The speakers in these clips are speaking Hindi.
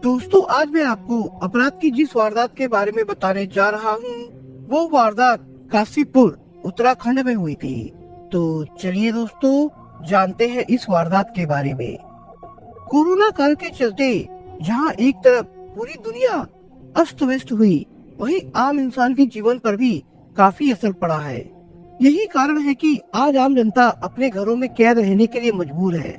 दोस्तों, आज मैं आपको अपराध की जिस वारदात के बारे में बताने जा रहा हूँ, वो वारदात काशीपुर उत्तराखंड में हुई थी। तो चलिए दोस्तों, जानते हैं इस वारदात के बारे में। कोरोना काल के चलते जहाँ एक तरफ पूरी दुनिया अस्त व्यस्त हुई, वहीं आम इंसान के जीवन पर भी काफी असर पड़ा है। यही कारण है कि आज आम जनता अपने घरों में कैद रहने के लिए मजबूर है।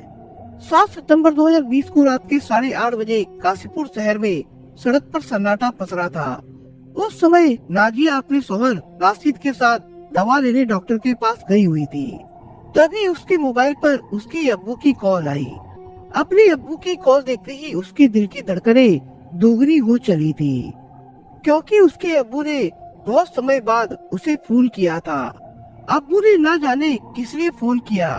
7 सितंबर 2020 को रात के 8:30 बजे काशीपुर शहर में सड़क पर सन्नाटा पसरा था। उस समय नाजिया अपने शौहर राशिद के साथ दवा लेने डॉक्टर के पास गई हुई थी। तभी उसके मोबाइल पर उसके अब्बू की कॉल आई। अपने अब्बू की कॉल देखते ही उसके दिल की धड़कनें दोगुनी हो चली थी, क्योंकि उसके अब्बू ने बहुत समय बाद उसे फोन किया था। अब्बू ने ना जाने किस लिए फोन किया,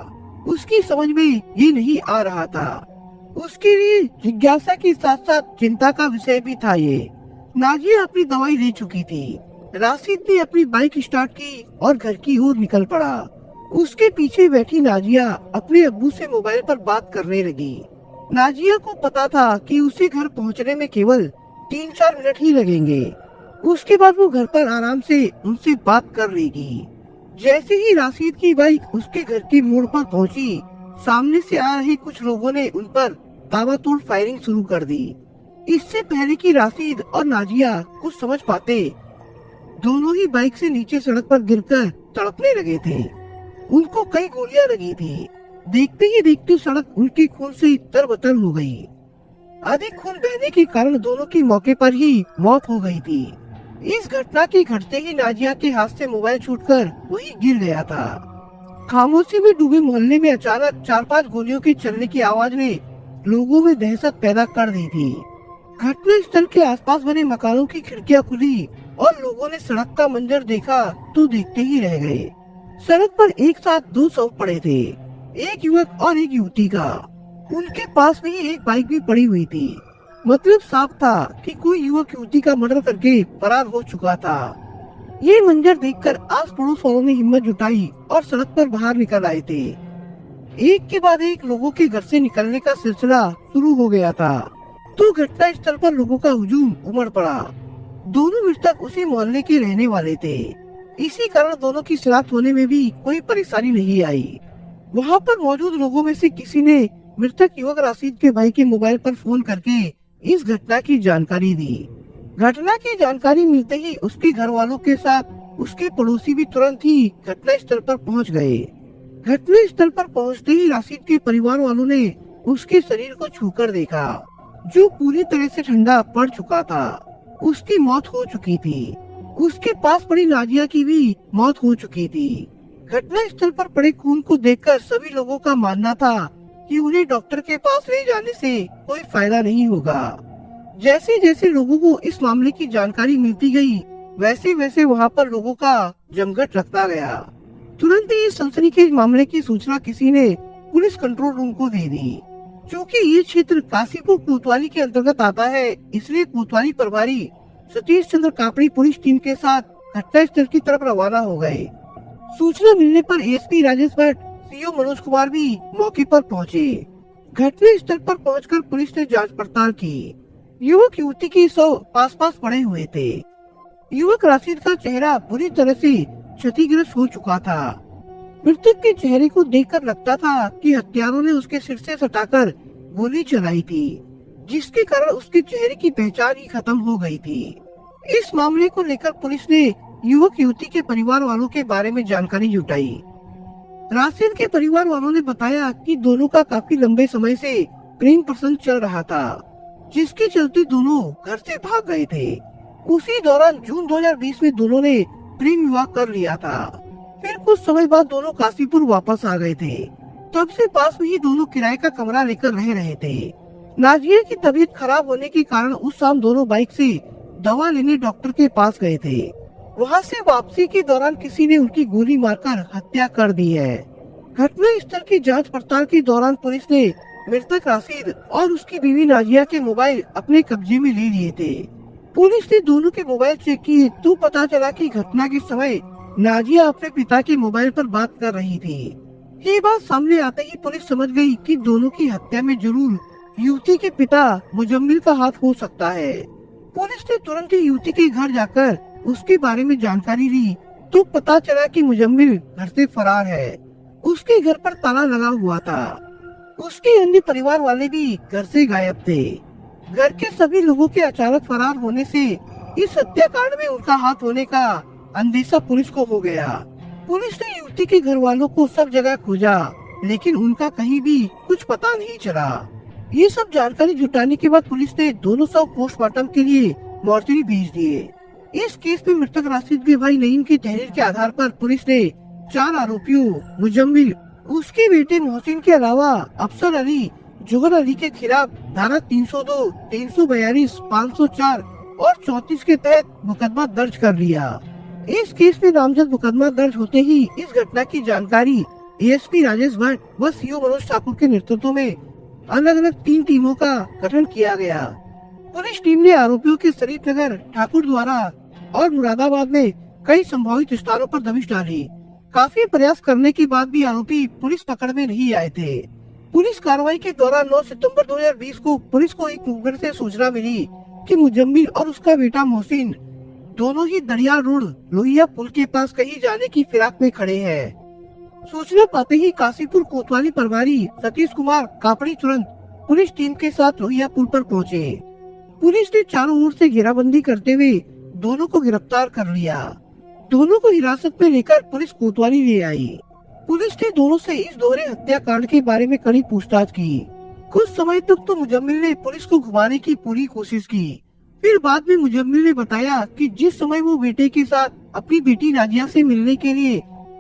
उसकी समझ में ये नहीं आ रहा था। उसके लिए जिज्ञासा के साथ साथ चिंता का विषय भी था ये। नाजिया अपनी दवाई ले चुकी थी। राशिद ने अपनी बाइक स्टार्ट की और घर की ओर निकल पड़ा। उसके पीछे बैठी नाजिया अपने अब्बू से मोबाइल पर बात करने लगी। नाजिया को पता था कि उसे घर पहुंचने में केवल 3-4 मिनट ही लगेंगे। उसके बाद वो घर पर आराम से उनसे बात कर लेगी। जैसे ही राशिद की बाइक उसके घर की मोड़ पर पहुंची, सामने से आ रहे कुछ लोगों ने उन पर ताबड़तोड़ फायरिंग शुरू कर दी। इससे पहले कि राशिद और नाजिया कुछ समझ पाते, दोनों ही बाइक से नीचे सड़क पर गिरकर तड़पने लगे थे। उनको कई गोलियां लगी थी। देखते ही देखते सड़क उनके खून से तरबतर हो गई। अधिक खून बहने के कारण दोनों की मौके पर ही मौत हो गई थी। इस घटना के घटते ही नाजिया के हाथ से मोबाइल छूटकर वही गिर गया था। खामोशी में डूबे मोहल्ले में अचानक 4-5 गोलियों के चलने की आवाज ने लोगों में दहशत पैदा कर दी थी। घटना स्थल के आसपास बने मकानों की खिड़कियां खुली और लोगों ने सड़क का मंजर देखा तो देखते ही रह गए। सड़क पर एक साथ 2 शव पड़े थे, एक युवक और एक युवती का। उनके पास में ही एक बाइक भी पड़ी हुई थी। मतलब साफ था कि कोई युवक युवती का मर्डर करके फरार हो चुका था। ये मंजर देखकर आस पड़ोस वालों ने हिम्मत जुटाई और सड़क पर बाहर निकल आए थे। एक के बाद एक लोगों के घर से निकलने का सिलसिला शुरू हो गया था। तो घटना स्थल पर लोगों का हुजूम उमड़ पड़ा। दोनों मृतक उसी मोहल्ले के रहने वाले थे। इसी कारण दोनों की शिनाख्त होने में भी कोई परेशानी नहीं आई। वहाँ पर मौजूद लोगों में से किसी ने मृतक युवक राशिद के भाई के मोबाइल पर फोन करके इस घटना की जानकारी दी। घटना की जानकारी मिलते ही उसके घर वालों के साथ उसके पड़ोसी भी तुरंत ही घटना स्थल पर पहुंच गए। घटना स्थल पर पहुंचते ही राशिद के परिवार वालों ने उसके शरीर को छूकर देखा, जो पूरी तरह से ठंडा पड़ चुका था। उसकी मौत हो चुकी थी। उसके पास पड़ी नाजिया की भी मौत हो चुकी थी। घटना स्थल पर पड़े खून को देखकर सभी लोगों का मानना था कि उन्हें डॉक्टर के पास ले जाने से कोई फायदा नहीं होगा। जैसे जैसे लोगों को इस मामले की जानकारी मिलती गई, वैसे वैसे वहाँ पर लोगों का जमघट लगता गया। तुरंत ही इस सनसनीखेज मामले की सूचना किसी ने पुलिस कंट्रोल रूम को दे दी। क्योंकि ये क्षेत्र काशीपुर कोतवाली के अंतर्गत आता है, इसलिए कोतवाली प्रभारी सतीश चंद्र कापड़ी पुलिस टीम के साथ घटना स्थल की तरफ रवाना हो गए। सूचना मिलने पर एसपी राजेश भट्ट, सीओ मनोज कुमार भी मौके पर पहुंचे। घटना स्थल पर पहुंचकर पुलिस ने जांच पड़ताल की। युवक युवती के शव पास पास पड़े हुए थे। युवक राशिद का चेहरा बुरी तरह से क्षतिग्रस्त हो चुका था। मृतक के चेहरे को देखकर लगता था कि हत्यारों ने उसके सिर से सटाकर गोली चलाई थी, जिसके कारण उसके चेहरे की पहचान ही खत्म हो गई थी। इस मामले को लेकर पुलिस ने युवक युवती के परिवार वालों के बारे में जानकारी जुटाई। राशिद के परिवार वालों ने बताया कि दोनों का काफी लंबे समय से प्रेम प्रसंग चल रहा था, जिसके चलते दोनों घर से भाग गए थे। उसी दौरान जून 2020 में दोनों ने प्रेम विवाह कर लिया था। फिर कुछ समय बाद दोनों काशीपुर वापस आ गए थे। तब से पास में ही दोनों किराए का कमरा लेकर रह रहे थे। नाजिया की तबीयत खराब होने के कारण उस शाम दोनों बाइक से दवा लेने डॉक्टर के पास गए थे। वहाँ से वापसी के दौरान किसी ने उनकी गोली मारकर हत्या कर दी है। घटना स्थल की जांच पड़ताल के दौरान पुलिस ने मृतक राशिद और उसकी बीवी नाजिया के मोबाइल अपने कब्जे में ले लिए थे। पुलिस ने दोनों के मोबाइल चेक किए तो पता चला कि घटना के समय नाजिया अपने पिता के मोबाइल पर बात कर रही थी। ये बात सामने आते ही पुलिस समझ गई कि दोनों की हत्या में जरूर युवती के पिता मुजम्मिल का हाथ हो सकता है। पुलिस ने तुरंत ही युवती के घर जाकर उसके बारे में जानकारी ली तो पता चला कि मुजम्मिल घर से फरार है। उसके घर पर ताला लगा हुआ था। उसके अन्य परिवार वाले भी घर से गायब थे। घर के सभी लोगों के अचानक फरार होने से इस हत्याकांड में उनका हाथ होने का अंदेशा पुलिस को हो गया। पुलिस ने युवती के घर वालों को सब जगह खोजा, लेकिन उनका कहीं भी कुछ पता नहीं चला। ये सब जानकारी जुटाने के बाद पुलिस ने दोनों शव पोस्टमार्टम के लिए मॉर्चरी भेज दिए। इस केस में मृतक राशिद के भाई नईम की तहरीर के आधार पर पुलिस ने 4 आरोपियों मुजम्मिल, उसके बेटे मोहसिन के अलावा अफसर अली, जुगर अली के खिलाफ धारा 302, 342, 504 और 34 के तहत मुकदमा दर्ज कर लिया। इस केस में नामजद मुकदमा दर्ज होते ही इस घटना की जानकारी एएसपी राजेश भट्ट व सीओ मनोज ठाकुर के नेतृत्व में अलग अलग 3 टीमों का गठन किया गया। पुलिस टीम ने आरोपियों के शरीफनगर, ठाकुर द्वारा और मुरादाबाद में कई संभावित स्थानों पर दबिश डाली। काफी प्रयास करने के बाद भी आरोपी पुलिस पकड़ में नहीं आए थे। पुलिस कार्रवाई के दौरान 9 सितंबर 2020 को पुलिस को एक मुखबिर से सूचना मिली कि मुजम्मिल और उसका बेटा मोहसिन दोनों ही दरिया रोड लोहिया पुल के पास कहीं जाने की फिराक में खड़े हैं। सूचना पाते ही काशीपुर कोतवाली प्रभारी सतीश कुमार कापड़ी तुरंत पुलिस टीम के साथ लोहिया पुल पर पहुंचे। पुलिस ने चारों ओर से घेराबंदी करते हुए दोनों को गिरफ्तार कर लिया। दोनों को हिरासत में लेकर पुलिस कोतवाली ले आई। पुलिस ने दोनों से इस दोहरे हत्याकांड के बारे में कड़ी पूछताछ की। कुछ समय तक तो मुजम्मिल ने पुलिस को घुमाने की पूरी कोशिश की। फिर बाद में मुजम्मिल ने बताया कि जिस समय वो बेटे के साथ अपनी बेटी नाजिया से मिलने के लिए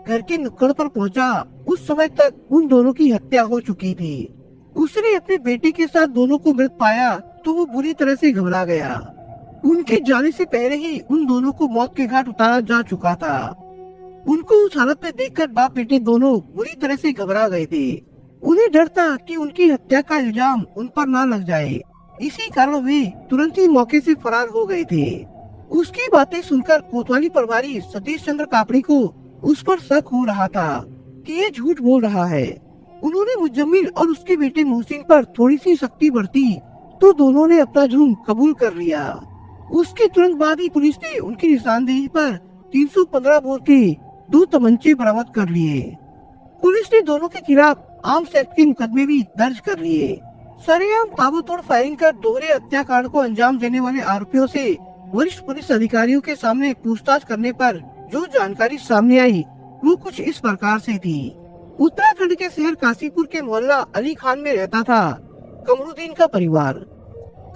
घर के नुक्कड़ पर पहुंचा, उस समय तक उन दोनों की हत्या हो चुकी थी। उसने अपने बेटे के साथ दोनों को मृत पाया तो वो बुरी तरह से घबरा गया। उनके जाने से पहले ही उन दोनों को मौत के घाट उतारा जा चुका था। उनको उस हालत में देखकर बाप बेटे दोनों बुरी तरह से घबरा गए थे। उन्हें डर था कि उनकी हत्या का इल्जाम उन पर न लग जाए। इसी कारण वे तुरंत ही मौके से फरार हो गए थे। उसकी बातें सुनकर कोतवाली प्रभारी सतीश चंद्र कापड़ी को उस पर शक हो रहा था कि ये झूठ बोल रहा है। उन्होंने मुजम्मिल और उसके बेटे मोहसिन पर थोड़ी सी सख्ती बरती तो दोनों ने अपना जुर्म कबूल कर लिया। उसके तुरंत बाद ही पुलिस ने उनकी निशानदेही पर 315 बोर के 2 तमंचे बरामद कर लिए। पुलिस ने दोनों के खिलाफ आर्म्स एक्ट के मुकदमे भी दर्ज कर लिए। सरेआम ताबड़तोड़ फायरिंग कर दोहरे हत्याकांड को अंजाम देने वाले आरोपियों से वरिष्ठ पुलिस अधिकारियों के सामने पूछताछ करने पर जो जानकारी सामने आई वो कुछ इस प्रकार से थी। उत्तराखंड के शहर काशीपुर के मोहल्ला अली खान में रहता था कमरुद्दीन का परिवार।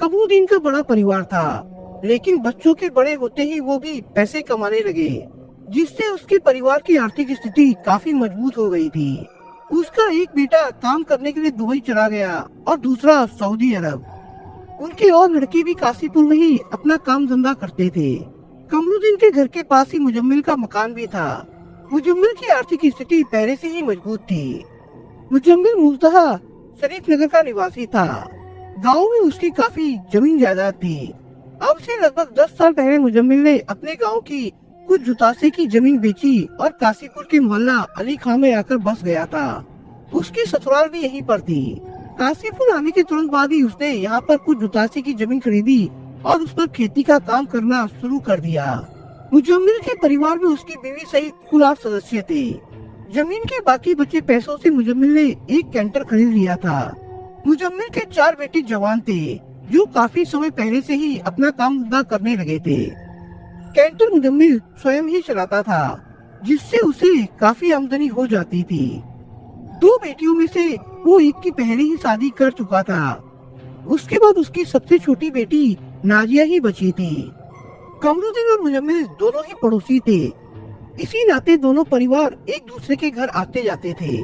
कमरुद्दीन का बड़ा परिवार था, लेकिन बच्चों के बड़े होते ही वो भी पैसे कमाने लगे, जिससे उसके परिवार की आर्थिक स्थिति काफी मजबूत हो गई थी। उसका एक बेटा काम करने के लिए दुबई चला गया और दूसरा सऊदी अरब। उनके और लड़के भी काशीपुर में ही अपना काम धंधा करते थे। कमरुद्दीन के घर के पास ही मुजम्मिल का मकान भी था। मुजम्मिल की आर्थिक स्थिति पहले से ही मजबूत थी। मुजम्मिल मूलतः शरीफनगर का निवासी था। गाँव में उसकी काफी जमीन जायदाद थी। अब से लगभग 10 साल पहले मुजम्मिल ने अपने गांव की कुछ जुतासे की जमीन बेची और काशीपुर के मोहल्ला अली खान में आकर बस गया था। उसकी ससुराल भी यहीं पर थी। काशीपुर आने के तुरंत बाद ही उसने यहाँ पर कुछ जुतासे की जमीन खरीदी और उस पर खेती का काम करना शुरू कर दिया। मुजम्मिल के परिवार में उसकी बीवी सहित कुल 8 सदस्य थे। जमीन के बाकी बचे पैसों से मुजम्मिल ने एक कैंटर खरीद लिया था। मुजम्मिल के 4 बेटे जवान थे जो काफी समय पहले से ही अपना काम धंधा करने लगे थे। कैंटर मुजम्मिल स्वयं ही चलाता था, जिससे उसे काफी आमदनी हो जाती थी। 2 बेटियों में से वो एक की पहले ही शादी कर चुका था। उसके बाद उसकी सबसे छोटी बेटी नाजिया ही बची थी। कमरुद्दीन और मुजम्मिल दोनों ही पड़ोसी थे। इसी नाते दोनों परिवार एक दूसरे के घर आते जाते थे।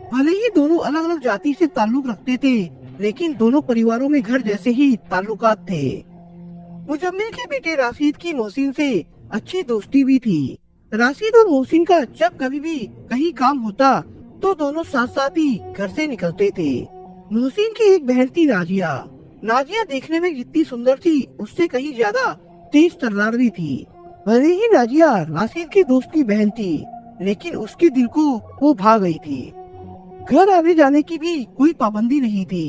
भले ही दोनों अलग अलग जाति से ताल्लुक रखते थे, लेकिन दोनों परिवारों में घर जैसे ही ताल्लुकात थे। मुजम्मिल के बेटे राशिद की मोहसिन से अच्छी दोस्ती भी थी। राशिद और मोहसिन का जब कभी भी कहीं काम होता तो दोनों साथ साथ ही घर से निकलते थे। मोहसिन की एक बहन थी नाजिया। नाजिया देखने में जितनी सुंदर थी उससे कहीं ज्यादा तेज तर्रार भी थी। भले ही नाजिया राशिद के दोस्त की बहन थी, लेकिन उसके दिल को वो भा गई थी। घर आने जाने की भी कोई पाबंदी नहीं थी।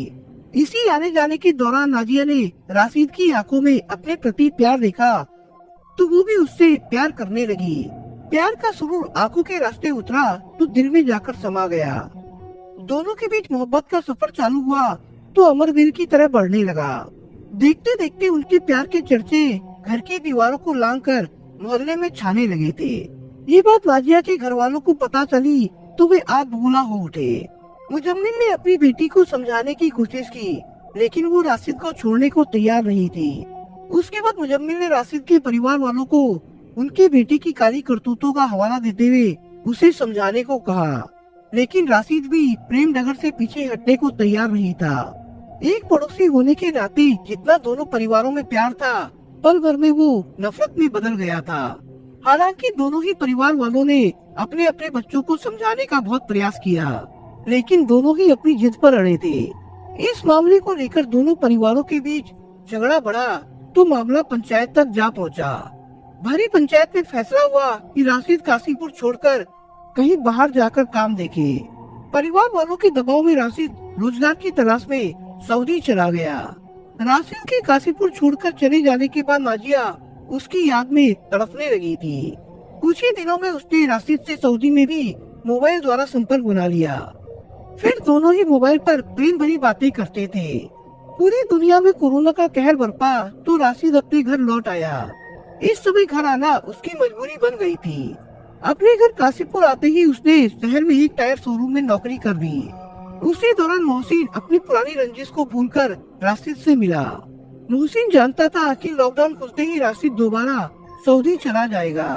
इसी आने जाने के दौरान नाजिया ने राशिद की आंखों में अपने प्रति प्यार देखा, तो वो भी उससे प्यार करने लगी। प्यार का सुरूर आंखों के रास्ते उतरा तो दिल में जाकर समा गया। दोनों के बीच मोहब्बत का सफर चालू हुआ तो अमरवीर की तरह बढ़ने लगा। देखते देखते उनके प्यार के चर्चे घर की दीवारों को लांघकर मोहल्ले में छाने लगे थे। ये बात नाजिया के घर वालों को पता चली तो वे आग बबूला हो उठे। मुजम्मिल ने अपनी बेटी को समझाने की कोशिश की, लेकिन वो राशिद को छोड़ने को तैयार नहीं थी। उसके बाद मुजम्मिल ने राशिद के परिवार वालों को उनके बेटे की काली करतूतों का हवाला देते हुए उसे समझाने को कहा, लेकिन राशिद भी प्रेम डगर से पीछे हटने को तैयार नहीं था। एक पड़ोसी होने के नाते जितना दोनों परिवारों में प्यार था, पल भर में वो नफरत में बदल गया था। हालांकि दोनों ही परिवार वालों ने अपने अपने बच्चों को समझाने का बहुत प्रयास किया, लेकिन दोनों ही अपनी जिद पर अड़े थे। इस मामले को लेकर दोनों परिवारों के बीच झगड़ा बढ़ा तो मामला पंचायत तक जा पहुंचा। भरी पंचायत में फैसला हुआ कि राशिद काशीपुर छोड़कर कहीं बाहर जाकर काम देखे। परिवार वालों के दबाव में राशिद रोजगार की तलाश में सऊदी चला गया। राशिद के काशीपुर छोड़कर चले जाने के बाद नाजिया उसकी याद में तड़पने लगी थी। कुछ ही दिनों में उसने राशिद से सऊदी में भी मोबाइल द्वारा संपर्क बना लिया। फिर दोनों ही मोबाइल पर प्रेम भरी बातें करते थे। पूरी दुनिया में कोरोना का कहर बरपा तो राशिद अपने घर लौट आया। इस समय घर आना उसकी मजबूरी बन गई थी। अपने घर काशीपुर आते ही उसने शहर में एक टायर शोरूम में नौकरी कर दी। उसी दौरान मोहसिन अपनी पुरानी रंजिश को भूलकर राशिद से मिला। मोहसिन जानता था कि लॉकडाउन खुलते ही राशिद दोबारा सऊदी चला जाएगा।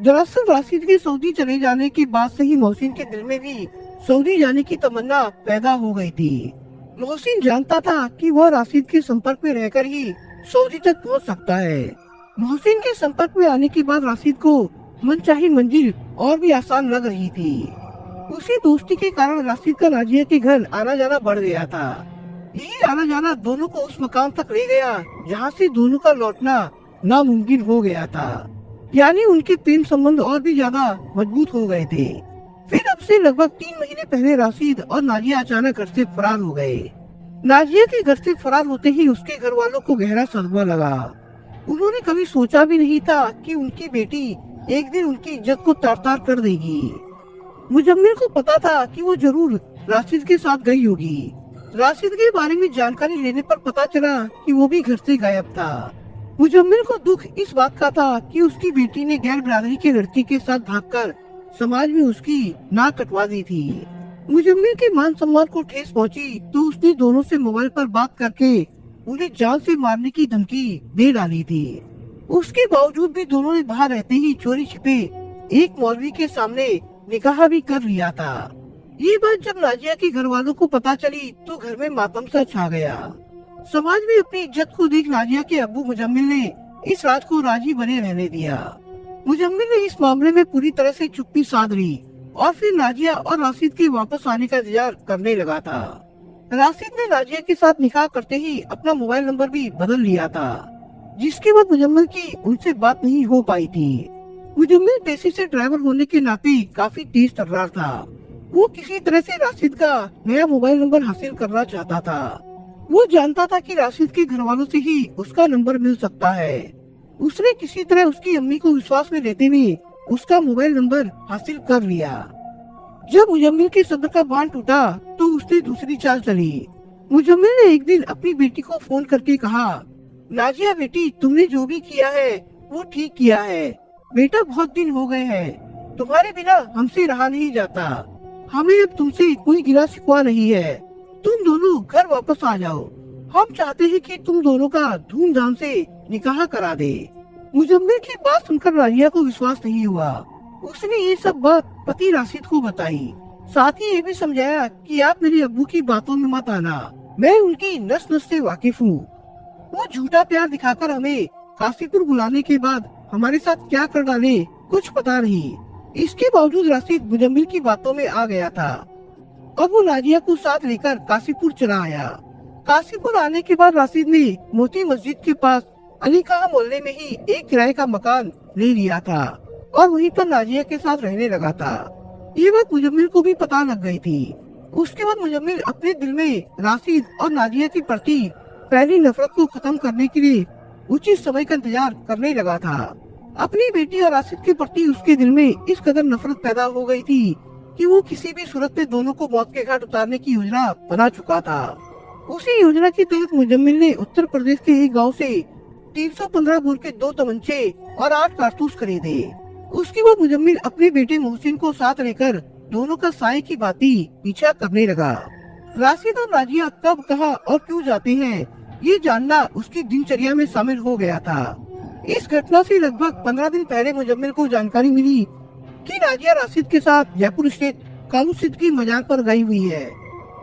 दरअसल राशिद के सऊदी चले जाने के बाद से ही मोहसिन के दिल में भी सऊदी जाने की तमन्ना पैदा हो गई थी। मोहसिन जानता था कि वह राशिद के संपर्क में रहकर ही सऊदी तक पहुंच सकता है। मोहसिन के संपर्क में आने के बाद राशिद को मनचाही मंजिल और भी आसान लग रही थी। उसी दोस्ती के कारण राशिद का नाजिया के घर आना जाना बढ़ गया था। यही आना जाना दोनों को उस मकाम तक ले गया जहाँ से दोनों का लौटना नामुमकिन हो गया था। यानी उनके प्रेम संबंध और भी ज्यादा मजबूत हो गए थे। फिर अब से लगभग 3 महीने पहले राशिद और नाजिया अचानक घर से फरार हो गए। नाजिया के घर से फरार होते ही उसके घर वालों को गहरा सदमा लगा। उन्होंने कभी सोचा भी नहीं था कि उनकी बेटी एक दिन उनकी इज्जत को तार-तार कर देगी। मुजम्मिल को पता था कि वो जरूर राशिद के साथ गई होगी। राशिद के बारे में जानकारी लेने पर पता चला कि वो भी घर से गायब था। मुजम्मिल को दुख इस बात का था कि उसकी बेटी ने गैर बिरादरी के लड़के के साथ भागकर समाज में उसकी नाक कटवा दी थी। मुजम्मिल के मान सम्मान को ठेस पहुंची तो उसने दोनों से मोबाइल पर बात करके उन्हें जान से मारने की धमकी दे डाली थी। उसके बावजूद भी दोनों ने बाहर रहते ही चोरी छिपे एक मौलवी के सामने निकाह भी कर लिया था। ये बात जब नाजिया के घर वालों को पता चली तो घर में मातम सा छा गया। समाज में अपनी इज्जत को देख नाजिया के अब्बू मुजम्मिल ने इस रात को राजी बने रहने दिया। मुजम्मिल ने इस मामले में पूरी तरह से चुप्पी साध ली और फिर नाजिया और राशिद के वापस आने का इंतजार करने लगा था। राशिद ने नाजिया के साथ निकाह करते ही अपना मोबाइल नंबर भी बदल लिया था, जिसके बाद मुजम्मिल की उनसे बात नहीं हो पाई थी। मुजम्मिल पेशे से ड्राइवर होने के नाते काफी तेज तर्रार था। वो किसी तरह से राशिद का नया मोबाइल नंबर हासिल करना चाहता था। वो जानता था कि राशिद के घर वालों से ही उसका नंबर मिल सकता है। उसने किसी तरह उसकी अम्मी को विश्वास में लेते हुए उसका मोबाइल नंबर हासिल कर लिया। जब मुजम्मिल के सब्र का बांध टूटा तो उसने दूसरी चाल चली। मुजम्मिल ने एक दिन अपनी बेटी को फोन करके कहा, नाजिया बेटी, तुमने जो भी किया है वो ठीक किया है। बेटा, बहुत दिन हो गए हैं, तुम्हारे बिना हमसे रहा नहीं जाता। हमें अब तुमसे कोई गिला शिकवा नहीं है। तुम दोनों घर वापस आ जाओ। हम चाहते हैं कि तुम दोनों का धूमधाम से निकाह करा दे। मुजम्मिल की बात सुनकर नाजिया को विश्वास नहीं हुआ। उसने ये सब बात पति राशिद को बताई। साथ ही ये भी समझाया कि आप मेरे अब्बू की बातों में मत आना, मैं उनकी नस नस से वाकिफ हूँ। वो झूठा प्यार दिखाकर हमें काशीपुर बुलाने के बाद हमारे साथ क्या कर डाले कुछ पता नहीं। इसके बावजूद राशिद मुजम्मिल की बातों में आ गया था। अब वो नाजिया को साथ लेकर काशीपुर चला आया। काशीपुर आने के बाद राशिद ने मोती मस्जिद के पास अली खां मोहल्ले में ही एक किराए का मकान ले लिया था और वहीं पर नाजिया के साथ रहने लगा था। ये बात मुजम्मिल को भी पता लग गई थी। उसके बाद मुजम्मिल अपने दिल में राशिद और नाजिया के प्रति पहली नफरत को खत्म करने के लिए उचित समय का इंतजार करने लगा था। अपनी बेटी और राशिद के प्रति उसके दिल में इस कदर नफरत पैदा हो गई थी कि वो किसी भी सूरत में दोनों को मौत के घाट उतारने की योजना बना चुका था। उसी योजना के तहत मुजम्मिल ने उत्तर प्रदेश के एक गांव से 315 बोर के 2 तमंचे और 8 कारतूस खरीदे। उसके बाद मुजम्मिल अपने बेटे मोहसिन को साथ लेकर दोनों का साए की भांति पीछा करने लगा। राशिद और नाजिया कब, कहां और क्यों जाते हैं, ये जानना उसकी दिनचर्या में शामिल हो गया था। इस घटना से लगभग 15 दिन पहले मुजम्मिल को जानकारी मिली कि नाजिया राशिद के साथ जयपुर स्थित कालू सिद्ध की मजार पर गई हुई है।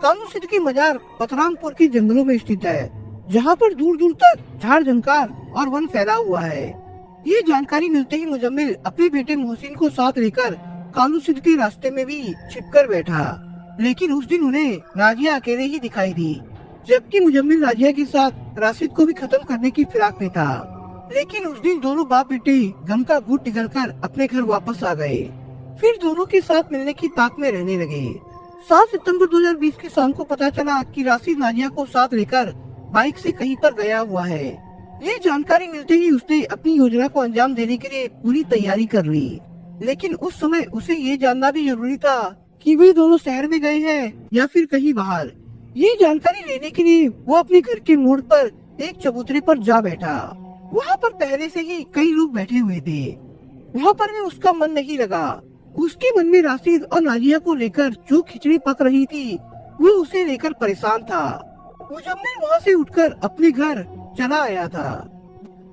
कालू सिद्ध की मजार पतरामपुर के जंगलों में स्थित है, जहाँ पर दूर दूर तक झाड़ झंकार और वन फैला हुआ है। ये जानकारी मिलते ही मुजम्मिल अपने बेटे मोहसिन को साथ लेकर कालू सिद्ध के रास्ते में भी छिपकर बैठा। लेकिन उस दिन उन्हें नाजिया अकेले ही दिखाई दी, जबकि मुजम्मिल नाजिया के साथ राशिद को भी खत्म करने की फिराक में था। लेकिन उस दिन दोनों बाप बेटे गम का घूंट निगलकर अपने घर वापस आ गए। फिर दोनों के साथ मिलने की ताक में रहने लगे। 7 सितंबर 2020 की शाम को पता चला कि राशिद नाजिया को साथ लेकर बाइक से कहीं पर गया हुआ है। ये जानकारी मिलते ही उसने अपनी योजना को अंजाम देने के लिए पूरी तैयारी कर ली। लेकिन उस समय उसे ये जानना भी जरूरी था कि वे दोनों शहर में गए हैं या फिर कहीं बाहर। ये जानकारी लेने के लिए वो अपने घर के मोड़ पर एक चबूतरे पर जा बैठा। वहाँ पर पहले से ही कई लोग बैठे हुए थे। वहाँ पर भी उसका मन नहीं लगा। उसके मन में राशिद और नाजिया को लेकर जो खिचड़ी पक रही थी, वो उसे लेकर परेशान था। मुजम्मिल वहाँ से उठकर अपने घर चला आया था।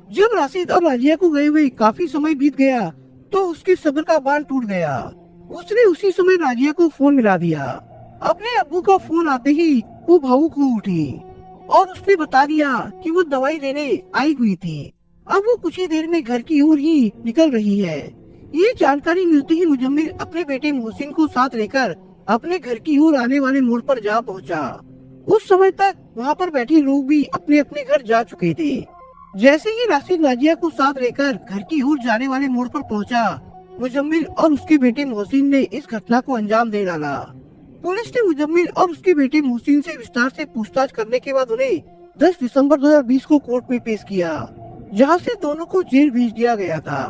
जब राशिद और नाजिया को गए हुए काफी समय बीत गया तो उसके सब्र का बांध टूट गया। उसने उसी समय नाजिया को फोन मिला दिया। अपने अब्बू का फोन आते ही वो भावुक हो उठी और उसने बता दिया कि वो दवाई लेने आई हुई थी। अब वो कुछ ही देर में घर की ओर ही निकल रही है। ये जानकारी मिलते ही मुजम्मिल अपने बेटे मोहसिन को साथ लेकर अपने घर की ओर आने वाले मोड़ पर जा पहुंचा। उस समय तक वहाँ पर बैठे लोग भी अपने अपने घर जा चुके थे। जैसे ही राशिद नाजिया को साथ लेकर घर की ओर जाने वाले मोड़ पर पहुंचा, मुजम्मिल और उसके बेटे मोहसिन ने इस घटना को अंजाम दे डाला। पुलिस ने मुजम्मिल और उसके बेटे मोहसिन से विस्तार से पूछताछ करने के बाद उन्हें 10 दिसंबर 2020 को कोर्ट में पेश किया, जहां से दोनों को जेल भेज दिया गया था।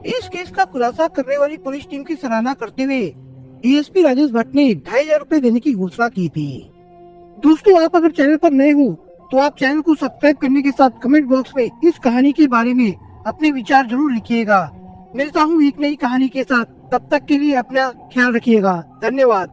इस केस का खुलासा करने वाली पुलिस टीम की सराहना करते हुए एएसपी राजेश भट्ट ने 2500 रुपए देने की घोषणा की थी। दोस्तों, आप अगर चैनल पर नए हो तो आप चैनल को सब्सक्राइब करने के साथ कमेंट बॉक्स में इस कहानी के बारे में अपने विचार जरूर लिखिएगा। मिलता हूँ एक नई कहानी के साथ, तब तक के लिए अपना ख्याल रखिएगा। धन्यवाद।